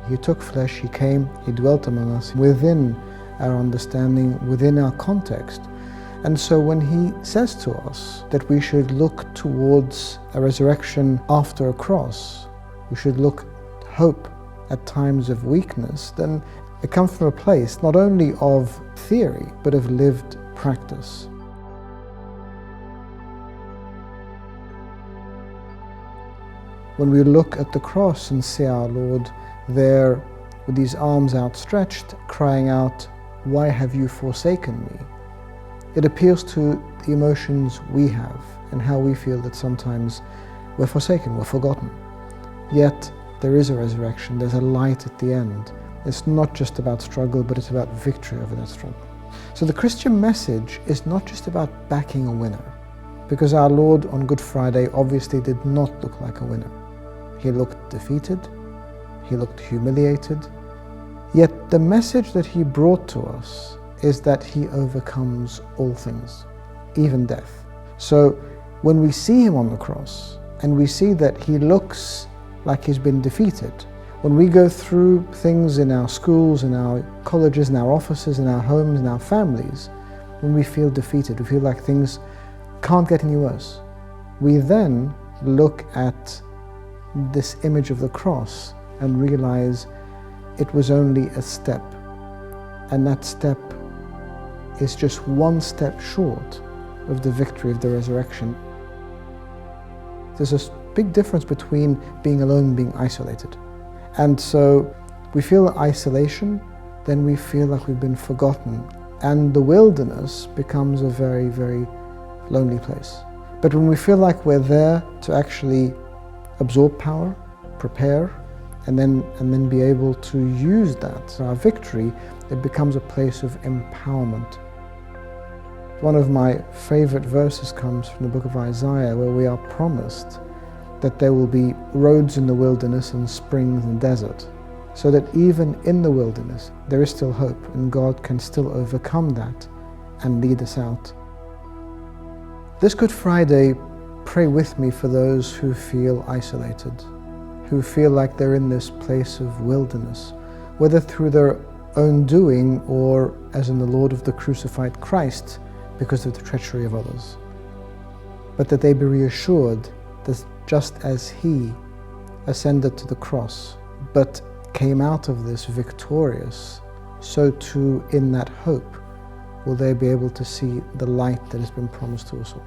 He took flesh, He came, He dwelt among us within our understanding, within our context. And so when He says to us that we should look towards a resurrection after a cross, we should look hope at times of weakness, then it comes from a place not only of theory, but of lived practice. When we look at the cross and see our Lord there with these arms outstretched, crying out, "Why have you forsaken me?" It appeals to the emotions we have and how we feel that sometimes we're forsaken, we're forgotten. Yet there is a resurrection, there's a light at the end. It's not just about struggle, but it's about victory over that struggle. So the Christian message is not just about backing a winner, because our Lord on Good Friday obviously did not look like a winner. He looked defeated, He looked humiliated, yet the message that He brought to us is that He overcomes all things, even death. So when we see Him on the cross and we see that He looks like He's been defeated, when we go through things in our schools, in our colleges, in our offices, in our homes, in our families, when we feel defeated, we feel like things can't get any worse, we then look at this image of the cross and realize it was only a step, and that step is just one step short of the victory of the resurrection. There's a big difference between being alone and being isolated. And so we feel isolation, then we feel like we've been forgotten, and the wilderness becomes a very, very lonely place. But when we feel like we're there to actually absorb power, prepare, and then be able to use that. So our victory, it becomes a place of empowerment. One of my favorite verses comes from the book of Isaiah, where we are promised that there will be roads in the wilderness and springs in the desert, so that even in the wilderness there is still hope, and God can still overcome that and lead us out. This Good Friday, pray with me for those who feel isolated, who feel like they're in this place of wilderness, whether through their own doing or, as in the Lord of the crucified Christ, because of the treachery of others. But that they be reassured that just as He ascended to the cross, but came out of this victorious, so too in that hope will they be able to see the light that has been promised to us all.